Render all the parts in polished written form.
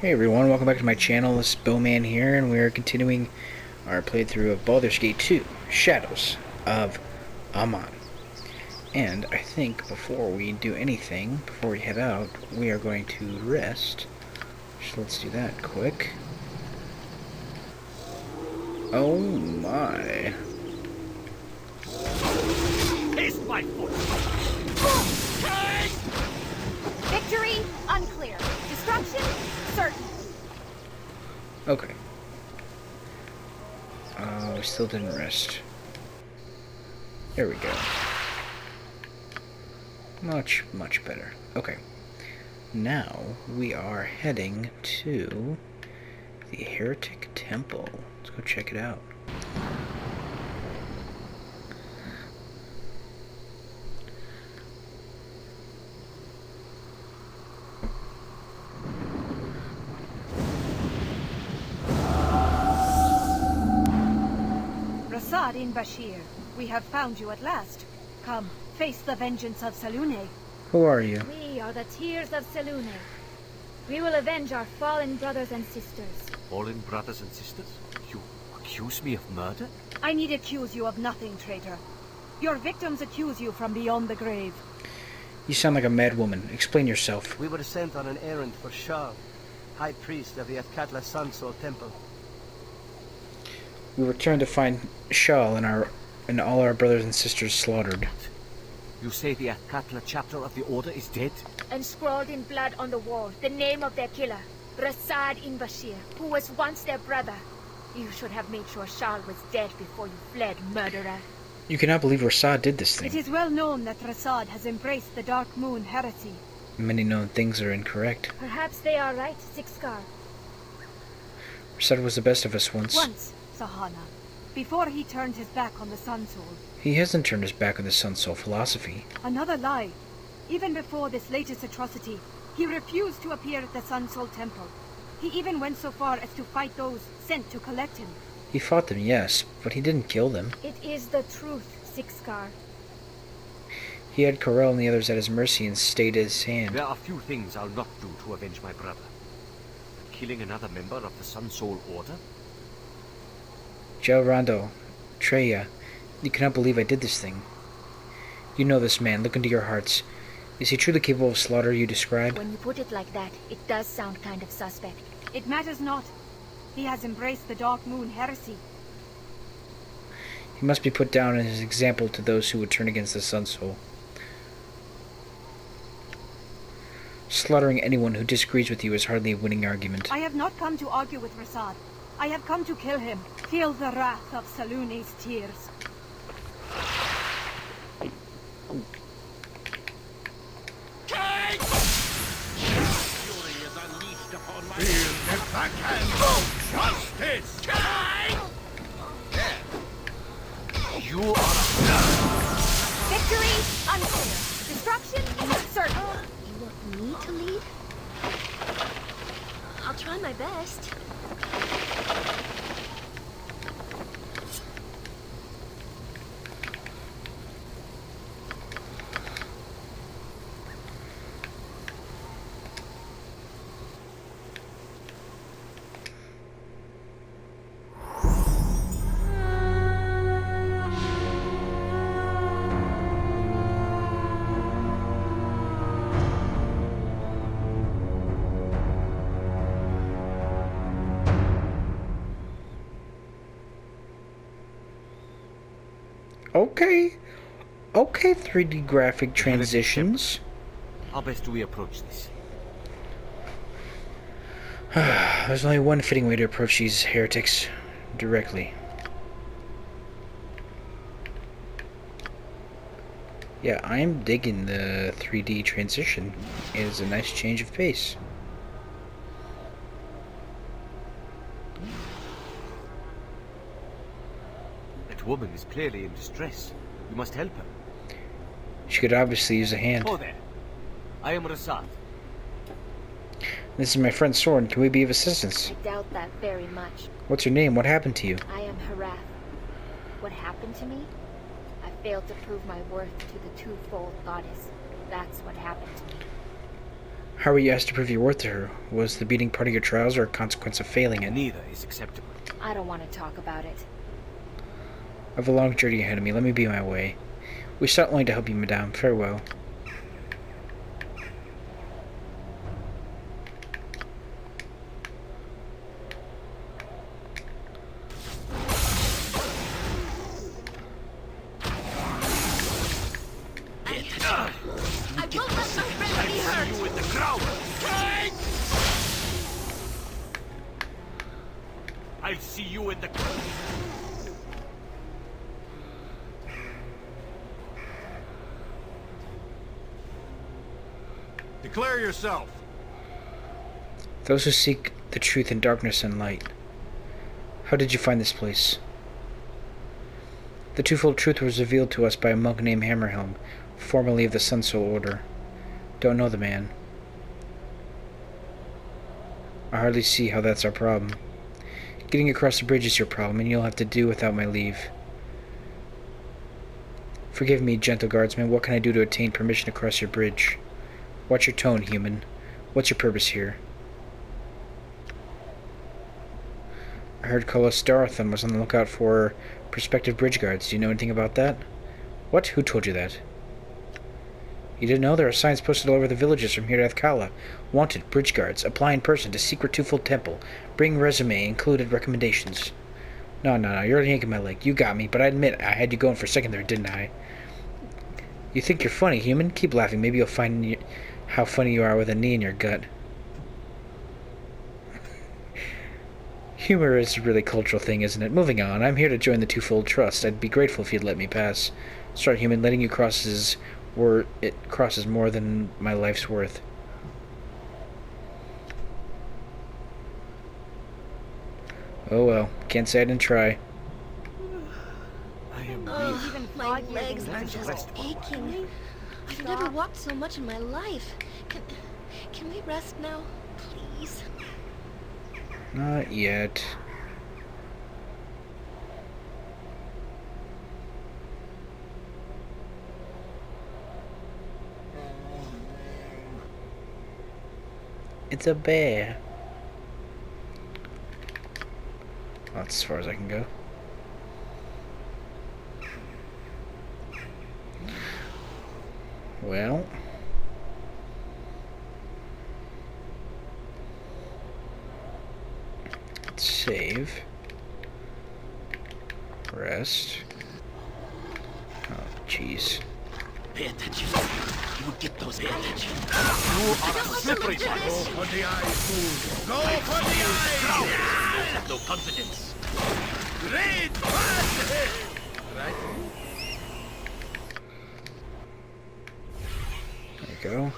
Hey everyone, welcome back to my channel. This is Bowman here, and we are continuing our playthrough of Baldur's Gate 2, Shadows of Amon. And I think before we do anything, before we head out, we are going to rest. So let's do that quick. Oh my. Taste my foot! Victory unclear. Destruction certain. Okay. We still didn't rest. There we go. Much, much better. Okay. Now we are heading to the Heretic Temple. Let's go check it out. In Bashir, we have found you at last. Come, face the vengeance of Selûne. Who are you? We are the tears of Selûne. We will avenge our fallen brothers and sisters. Fallen brothers and sisters? You accuse me of murder? I need accuse you of nothing, traitor. Your victims accuse you from beyond the grave. You sound like a mad woman. Explain yourself. We were sent on an errand for Shah, High Priest of the Athkatla Sunsol Temple. We returned to find Shal and all our brothers and sisters slaughtered. You say the Athkatla chapter of the Order is dead? And scrawled in blood on the wall, the name of their killer, Rasad in Bashir, who was once their brother. You should have made sure Shal was dead before you fled, murderer. You cannot believe Rasad did this thing. It is well known that Rasad has embraced the Dark Moon heresy. Many known things are incorrect. Perhaps they are right, Sixcar. Rasad was the best of us once. Sahana, before he turned his back on the Sun Soul. He hasn't turned his back on the Sun Soul philosophy. Another lie. Even before this latest atrocity, he refused to appear at the Sun Soul Temple. He even went so far as to fight those sent to collect him. He fought them, yes, but he didn't kill them. It is the truth, Sixcar. He had Corel and the others at his mercy and stayed his hand. There are few things I'll not do to avenge my brother. But killing another member of the Sun Soul Order? Jel Rondo, Treya, you cannot believe I did this thing. You know this man. Look into your hearts. Is he truly capable of slaughter you describe? When you put it like that, it does sound kind of suspect. It matters not. He has embraced the Dark Moon heresy. He must be put down as an example to those who would turn against the Sun Soul. Slaughtering anyone who disagrees with you is hardly a winning argument. I have not come to argue with Rasad. I have come to kill him. Feel the wrath of Selûne's tears. You are... Victory unclear. Destruction certain. You want me to lead? I'll try my best. Okay, 3D graphic transitions. How best do we approach this? There's only one fitting way to approach these heretics directly. Yeah, I'm digging the 3D transition. It is a nice change of pace. That woman is clearly in distress. You must help her. She could obviously use a hand. Oh there. I am Rasad. This is my friend Soren. Can we be of assistance? I doubt that very much. What's your name? What happened to you? I am Harath. What happened to me? I failed to prove my worth to the twofold goddess. That's what happened to me. How were you asked to prove your worth to her? Was the beating part of your trials or a consequence of failing it? Neither is acceptable. I don't want to talk about it. I have a long journey ahead of me. Let me be my way. We sought only to help you, madame. Farewell. I won't let my friend be hurt! You in the crowd! I'll see you in the crowd. Declare yourself. Those who seek the truth in darkness and light. How did you find this place? The twofold truth was revealed to us by a monk named Hammerhelm, formerly of the Sun Soul Order. Don't know the man. I hardly see how that's our problem. Getting across the bridge is your problem, and you'll have to do without my leave. Forgive me, gentle guardsman. What can I do to obtain permission to cross your bridge? Watch your tone, human. What's your purpose here? I heard Kolos Darathon was on the lookout for prospective bridge guards. Do you know anything about that? What? Who told you that? You didn't know? There are signs posted all over the villages from here to Athkala. Wanted, bridge guards. Apply in person to secret twofold temple. Bring resume, included recommendations. No, you're yanking my leg. You got me, but I admit I had you going for a second there, didn't I? You think you're funny, human? Keep laughing. Maybe you'll find how funny you are with a knee in your gut. Humor is a really cultural thing, isn't it? Moving on. I'm here to join the Twofold Trust. I'd be grateful if you'd let me pass. Sorry, human. Letting you cross it crosses more than my life's worth. Oh well. Can't say I didn't try. I am Oh, my legs are just aching. I've never walked so much in my life. Can we rest now, please? Not yet. It's a bear. Well, that's as far as I can go. Well. Let's save. Rest. Oh, jeez. Pay attention. You will get those pay attention. You are a slippery one. Go for the eyes, fool. Go for the eyes. Have no confidence. Great pass. Right. There you go.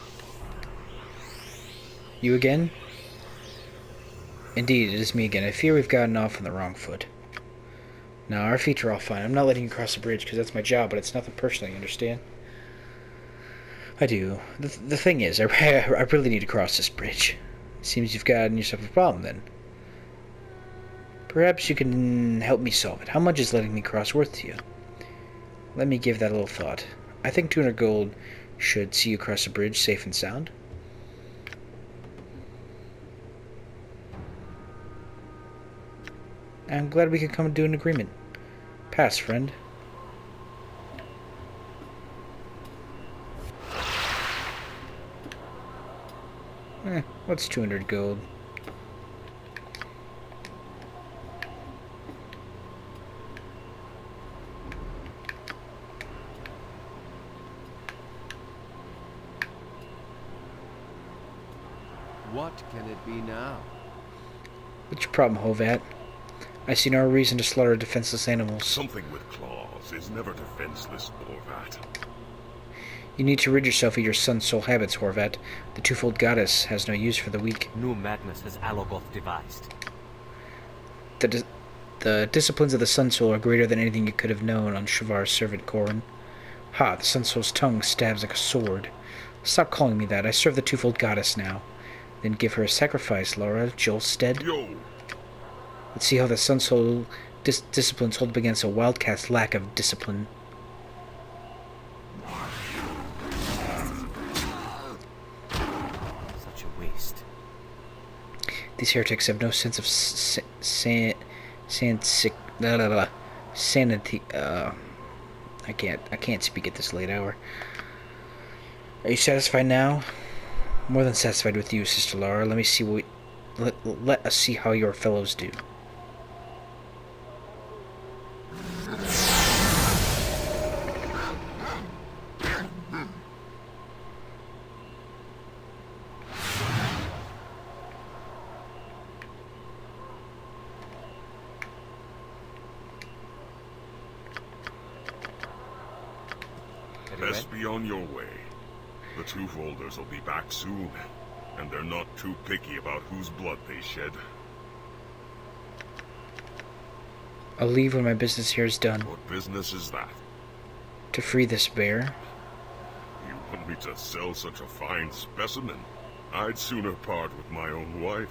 You again? Indeed, it is me again. I fear we've gotten off on the wrong foot. No, our feet are all fine. I'm not letting you cross the bridge because that's my job, but it's nothing personal, you understand? I do. The thing is, I really need to cross this bridge. Seems you've gotten yourself a problem, then. Perhaps you can help me solve it. How much is letting me cross worth to you? Let me give that a little thought. I think 200 gold should see you cross the bridge safe and sound. I'm glad we could come to an agreement. Pass, friend. What's 200 gold? What can it be now? What's your problem, Hovat? I see no reason to slaughter defenseless animals. Something with claws is never defenseless, Horvat. You need to rid yourself of your Sun Soul habits, Horvat. The twofold goddess has no use for the weak. New madness has Alogoth devised. The disciplines of the Sun Soul are greater than anything you could have known on Shavar's servant Corin. Ha, the Sun Soul's tongue stabs like a sword. Stop calling me that. I serve the twofold goddess now. Then give her a sacrifice, Laura, Jolstead. Yo! Let's see how the Sun Soul disciplines hold up against a wildcat's lack of discipline. Such These heretics have no sense of sanity. I can't speak at this late hour. Are you satisfied now? More than satisfied with you, Sister Laura. Let me see what. Let us see how your fellows do. Best be on your way. The two folders will be back soon, and they're not too picky about whose blood they shed. I'll leave when my business here is done. What business is that? To free this bear. You want me to sell such a fine specimen? I'd sooner part with my own wife.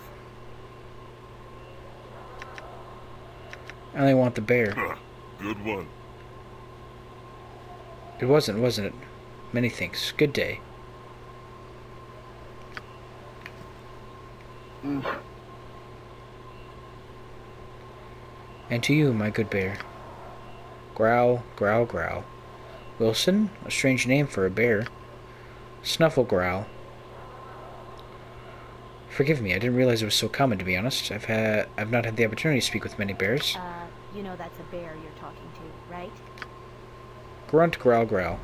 I only want the bear. Huh, good one. It wasn't it? Many thanks. Good day. And to you, my good bear. Growl, growl, growl. Wilson? A strange name for a bear. Snuffle, growl. Forgive me, I didn't realize it was so common, to be honest. I've not had the opportunity to speak with many bears. You know that's a bear you're talking to, right? Grunt, growl, growl.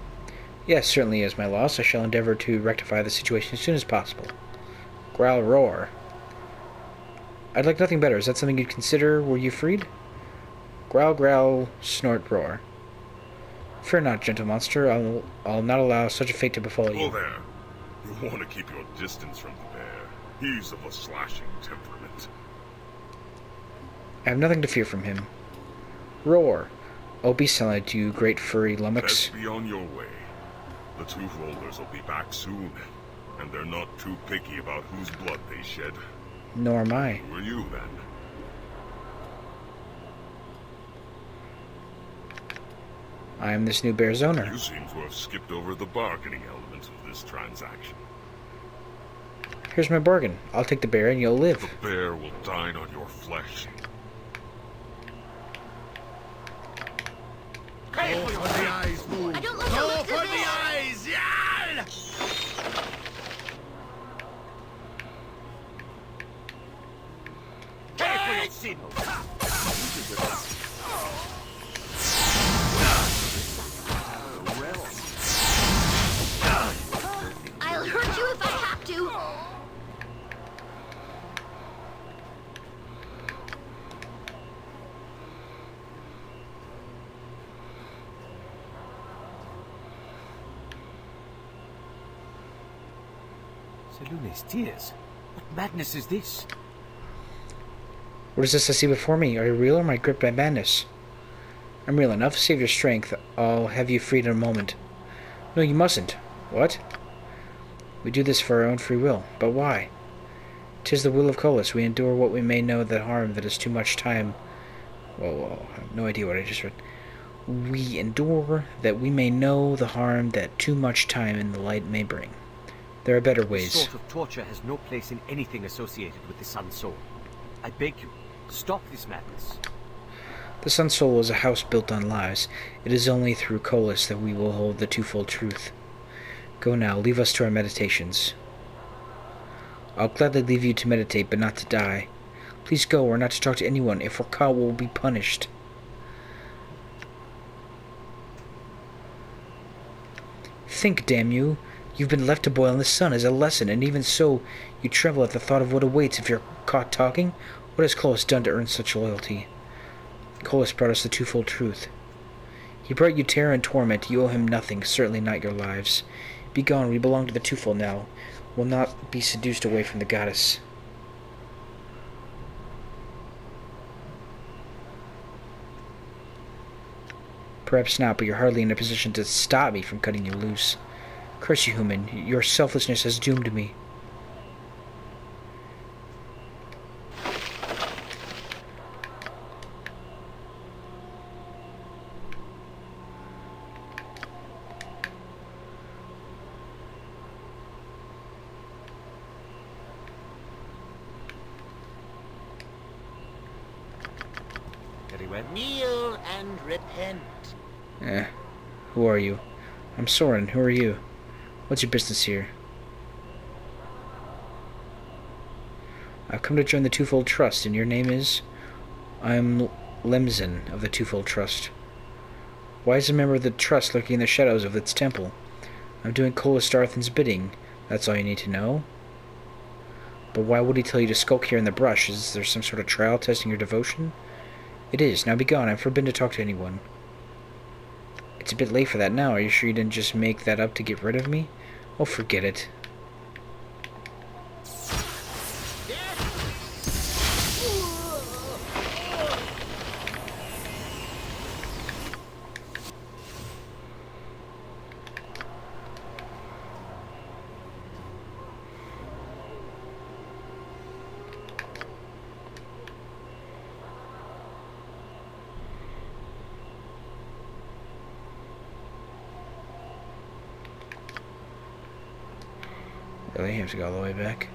Yes, certainly is my loss. I shall endeavor to rectify the situation as soon as possible. Growl, roar. I'd like nothing better. Is that something you'd consider were you freed? Growl, growl, snort, roar. Fear not, gentle monster. I'll not allow such a fate to befall you. Oh there. You want to keep your distance from the bear. He's of a slashing temperament. I have nothing to fear from him. Roar. Oh, be silent, you great furry lummox. Best be on your way. The two folders will be back soon, and they're not too picky about whose blood they shed. Nor am I. Who are you, then? I am this new bear's owner. You seem to have skipped over the bargaining element of this transaction. Here's my bargain. I'll take the bear and you'll live. The bear will dine on your flesh. Go for the eyes, move. I don't like the Go looks for of the this. eyes, yeah! I'll hurt you if I have to. Selune's tears. What madness is this? What is this I see before me? Are you real or am I gripped by madness? I'm real enough. Save your strength. I'll have you freed in a moment. No, you mustn't. What? We do this for our own free will. But why? 'Tis the will of Colas. We endure what we may know that harm that is too much time. Whoa, I have no idea what I just read. We endure that we may know the harm that too much time in the light may bring. There are better This ways. sort of torture has no place in anything associated with the Sun Soul. I beg you, stop this madness. The Sun Soul is a house built on lies. It is only through Colas that we will hold the twofold truth. Go now, leave us to our meditations. I'll gladly leave you to meditate, but not to die. Please go, or not to talk to anyone. If we're caught, we'll be punished. Think, damn you. You've been left to boil in the sun as a lesson, and even so, you tremble at the thought of what awaits if you're caught talking. What has Colas done to earn such loyalty? Colas brought us the twofold truth. He brought you terror and torment. You owe him nothing, certainly not your lives. Be gone, we belong to the twofold now. We'll not be seduced away from the goddess. Perhaps not, but you're hardly in a position to stop me from cutting you loose. Curse you, human. Your selflessness has doomed me. Everywhere? Kneel and repent. Who are you? I'm Soren. Who are you? What's your business here? I've come to join the Twofold Trust, and your name is? I'm Lemzen of the Twofold Trust. Why is a member of the Trust lurking in the shadows of its temple? I'm doing Kolastarthan's bidding. That's all you need to know? But why would he tell you to skulk here in the brush? Is there some sort of trial testing your devotion? It is. Now be gone. I'm forbidden to talk to anyone. It's a bit late for that now. Are you sure you didn't just make that up to get rid of me? Oh, forget it. Really have to go all the way back.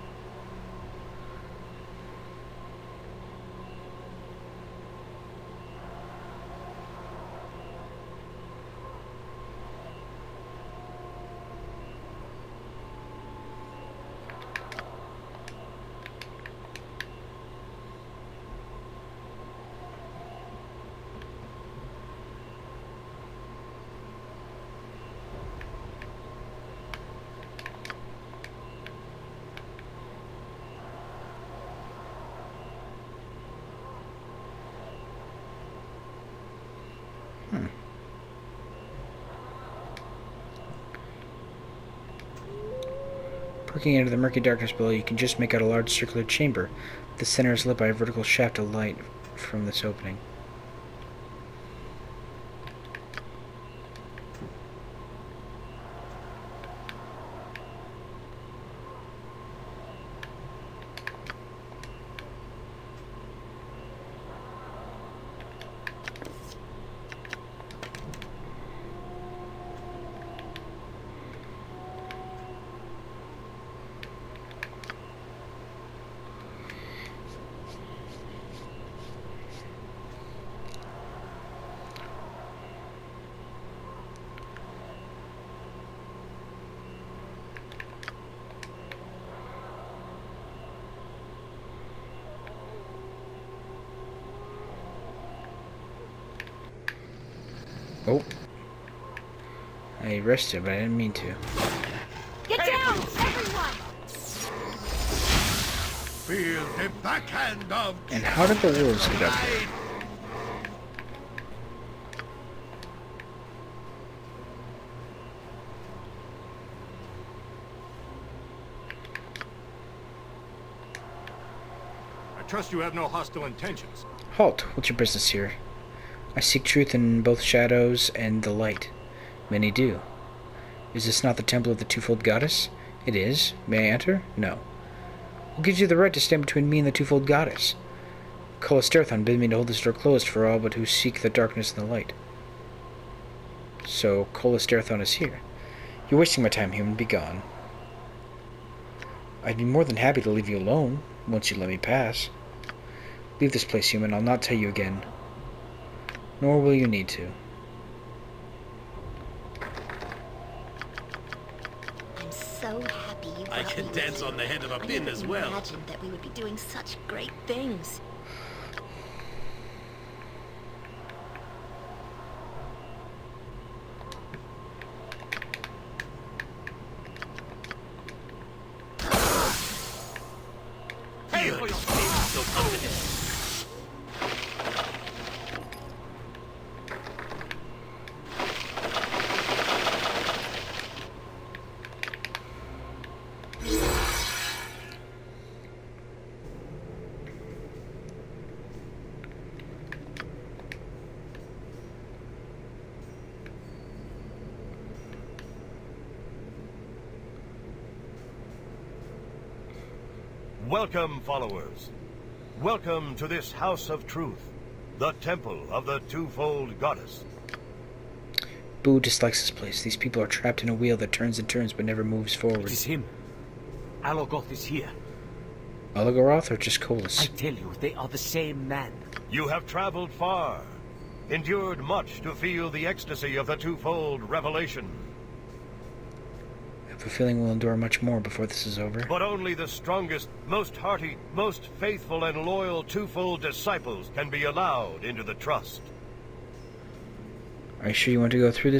Looking into the murky darkness below, you can just make out a large circular chamber. The center is lit by a vertical shaft of light from this opening. Oh. I rested, but I didn't mean to. Get down, everyone! Feel the backhand of... And how did the wolves get up there? I trust you have no hostile intentions. Halt! What's your business here? I seek truth in both shadows and the light. Many do. Is this not the temple of the Twofold Goddess? It is. May I enter? No. What gives you the right to stand between me and the Twofold Goddess? Kolastarthan bid me to hold this door closed for all but who seek the darkness and the light. So, Kolastarthan is here. You're wasting my time, human. Be gone. I'd be more than happy to leave you alone, once you let me pass. Leave this place, human. I'll not tell you again. Nor will you need to. I'm so happy you I brought can me dance with on the you. head of a I pin never as well. imagined that we would be doing such great things. Hey, for your so confident. Welcome, followers. Welcome to this house of truth, the temple of the Twofold Goddess. Boo dislikes this place. These people are trapped in a wheel that turns and turns but never moves forward. It is him. Alogoth is here. Alagoroth or just I Kolis? tell you, they are the same man. You have traveled far, endured much to feel the ecstasy of the twofold revelation. I have a feeling we'll endure much more before this is over. But only the strongest, most hearty, most faithful and loyal twofold disciples can be allowed into the trust. Are you sure you want to go through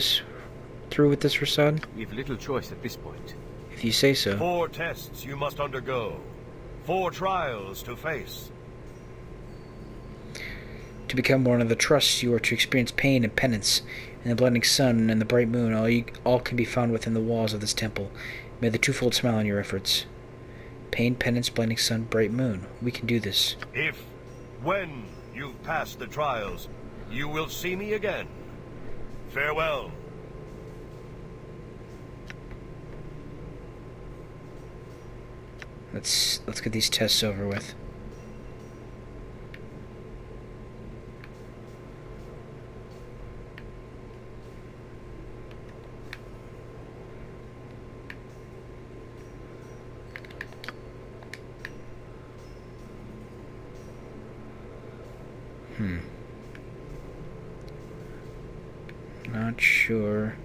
with this, Rasad? We've little choice at this point. If you say so. 4 tests you must undergo. 4 trials to face. To become one of the trusts, you are to experience pain and penance. In the blinding sun and the bright moon, all can be found within the walls of this temple. May the twofold smile on your efforts. Pain, penance, blinding sun, bright moon. We can do this. When you've passed the trials, you will see me again. Farewell. Let's get these tests over with. Not sure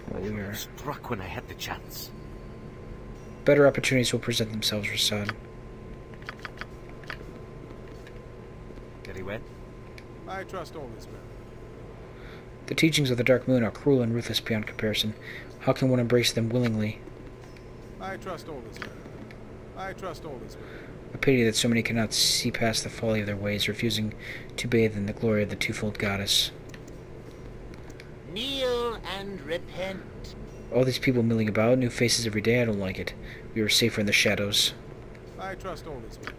what we are. Struck when I had the chance. Better opportunities will present themselves, Rasad. Very well. I trust all this men. The teachings of the Dark Moon are cruel and ruthless beyond comparison. How can one embrace them willingly? I trust all this men. I trust all this men. A pity that so many cannot see past the folly of their ways, refusing to bathe in the glory of the twofold goddess. Kneel and repent. All these people milling about, new faces every day, I don't like it. We were safer in the shadows. I trust all this men.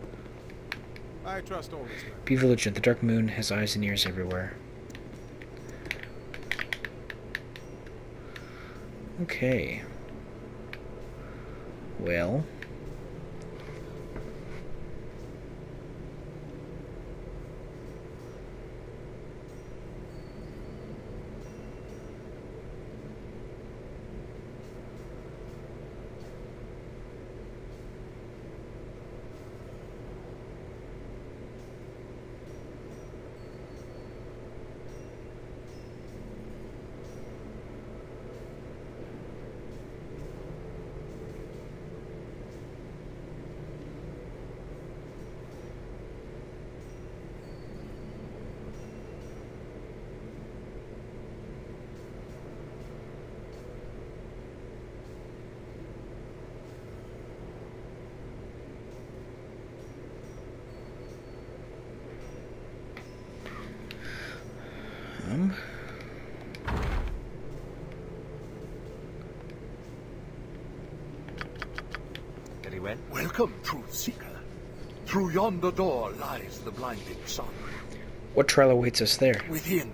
I trust all this men. Be vigilant, the Dark Moon has eyes and ears everywhere. Okay. Well. Very well. Welcome, Truth Seeker. Through yonder door lies the blinding sun. What trial awaits us there? Within,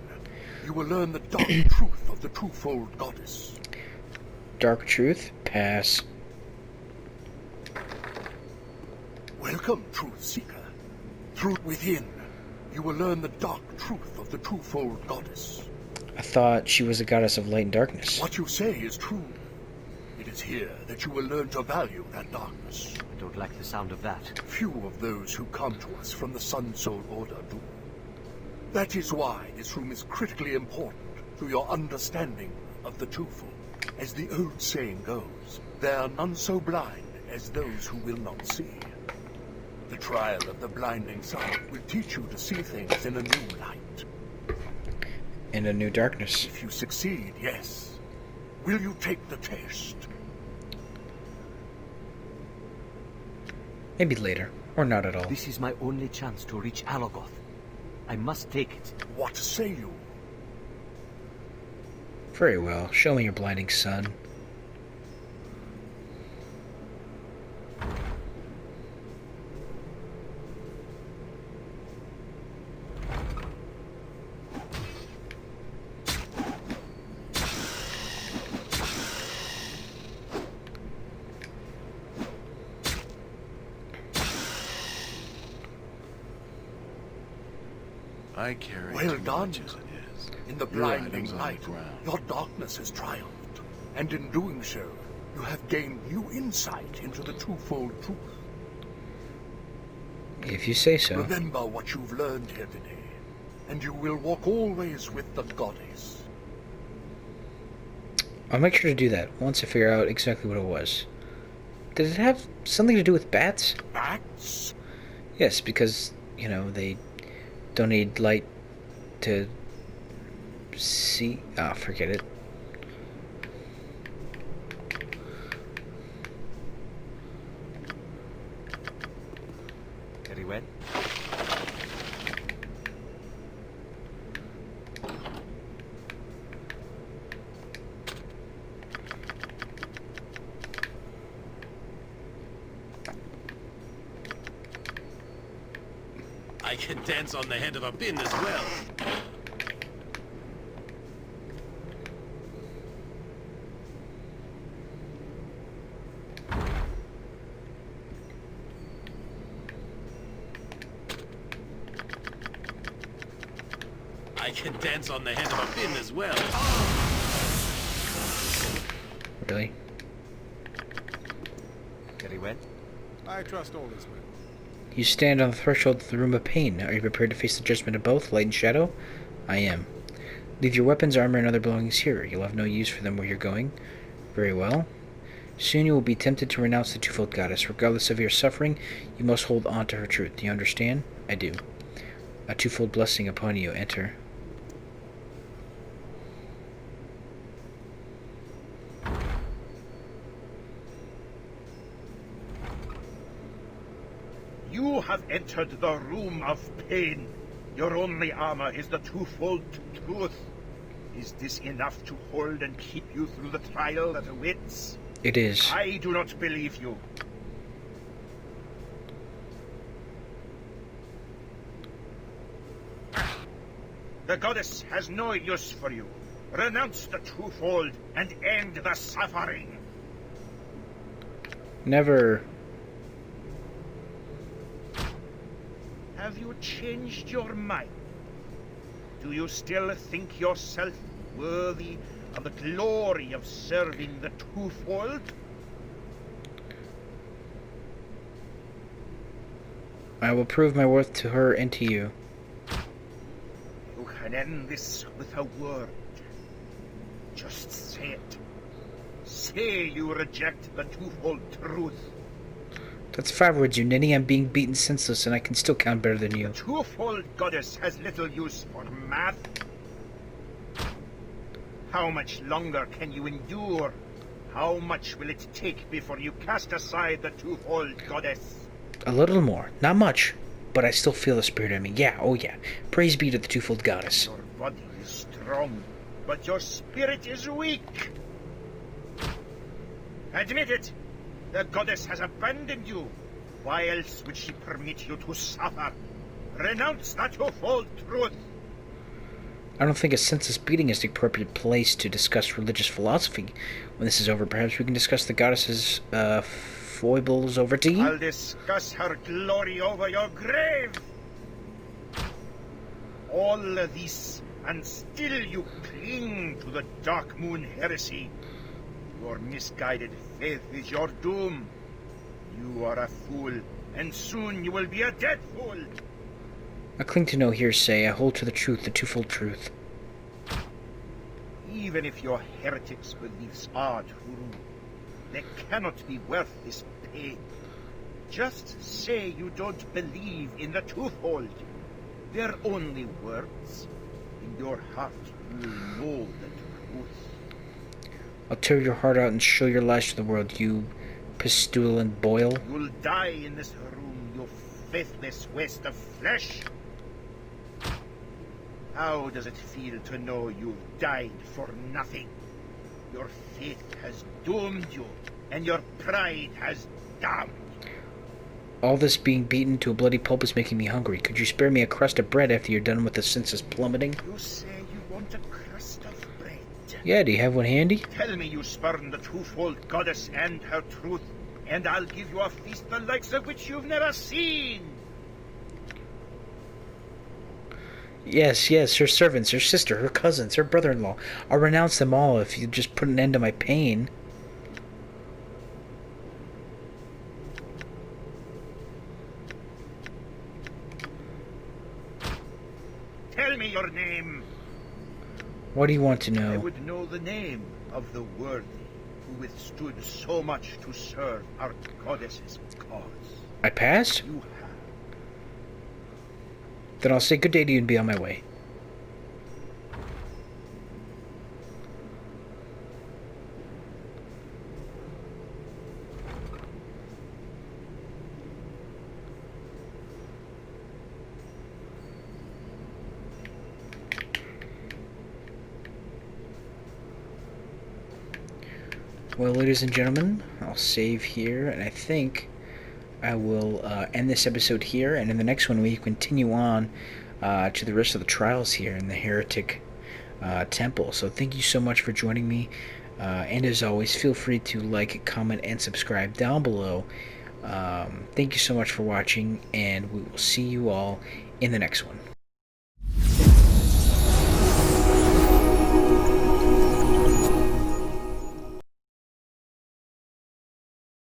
you will learn the dark truth of the twofold goddess. Dark truth? Pass. Welcome, Truth Seeker. Through within, you will learn the dark truth of the twofold goddess. I thought she was a goddess of light and darkness. What you say is true. It is here that you will learn to value that darkness. I don't like the sound of that. Few of those who come to us from the Sun Soul Order do. That is why this room is critically important to your understanding of the twofold. As the old saying goes, there are none so blind as those who will not see. The trial of the blinding sun will teach you to see things in a new light. In a new darkness. If you succeed, yes. Will you take the test? Maybe later, or not at all. This is my only chance to reach Alogoth. I must take it. What say you? Very well. Show me your blinding sun. I carry well too done. much as it is. In the Your blinding items on the light, ground. your darkness has triumphed. And in doing so, you have gained new insight into the twofold truth. If you say so. Remember what you've learned here today, and you will walk always with the goddess. I'll make sure to do that once I figure out exactly what it was. Did it have something to do with bats? Bats? Yes, because, you know, they don't need light to see. Ah, forget it. Very well. I can dance on the head of a pin as well. I can dance on the head of a pin as well. Really? Very well. I trust all is well. You stand on the threshold of the room of pain. Are you prepared to face the judgment of both, light and shadow? I am. Leave your weapons, armor, and other belongings here. You'll have no use for them where you're going. Very well. Soon you will be tempted to renounce the twofold goddess. Regardless of your suffering, you must hold on to her truth. Do you understand? I do. A twofold blessing upon you. Enter. You have entered the room of pain. Your only armor is the twofold truth. Is this enough to hold and keep you through the trial that awaits? It is. I do not believe you. The goddess has no use for you. Renounce the twofold and end the suffering. Never. Have you changed your mind? Do you still think yourself worthy of the glory of serving the twofold? I will prove my worth to her and to you. You can end this with a word. Just say it. Say you reject the twofold truth. That's 5 words, you ninny. I'm being beaten senseless, and I can still count better than you. The twofold goddess has little use for math. How much longer can you endure? How much will it take before you cast aside the twofold goddess? A little more. Not much. But I still feel the spirit in me. Yeah, oh yeah. Praise be to the twofold goddess. Your body is strong, but your spirit is weak. Admit it. The goddess has abandoned you. Why else would she permit you to suffer? Renounce that twofold truth. I don't think a senseless beating is the appropriate place to discuss religious philosophy. When this is over, perhaps we can discuss the goddess's, foibles over tea? I'll discuss her glory over your grave. All this, and still you cling to the Dark Moon heresy. Your misguided faith is your doom. You are a fool, and soon you will be a dead fool. I cling to no hearsay. I hold to the truth, the twofold truth. Even if your heretics' beliefs are true, they cannot be worth this pain. Just say you don't believe in the twofold. They're only words. In your heart, you will know the truth. I'll tear your heart out and show your lies to the world, you pestilent boil. You'll die in this room, you faithless waste of flesh. How does it feel to know you've died for nothing? Your faith has doomed you, and your pride has damned. All this being beaten to a bloody pulp is making me hungry. Could you spare me a crust of bread after you're done with the senses plummeting? You say you want a crust of bread? Yeah, do you have one handy? Tell me you spurn the twofold goddess and her truth, and I'll give you a feast the likes of which you've never seen. Yes, her servants, her sister, her cousins, her brother-in-law. I'll renounce them all if you just put an end to my pain. What do you want to I know? would know the name of the worthy who withstood so much to serve our goddess's cause. I passed? You have. Then I'll say good day to you and be on my way. Well, ladies and gentlemen, I'll save here, and I think I will end this episode here, and in the next one we continue on to the rest of the trials here in the Heretic Temple. So thank you so much for joining me, and as always, feel free to like, comment, and subscribe down below. Thank you so much for watching, and we will see you all in the next one.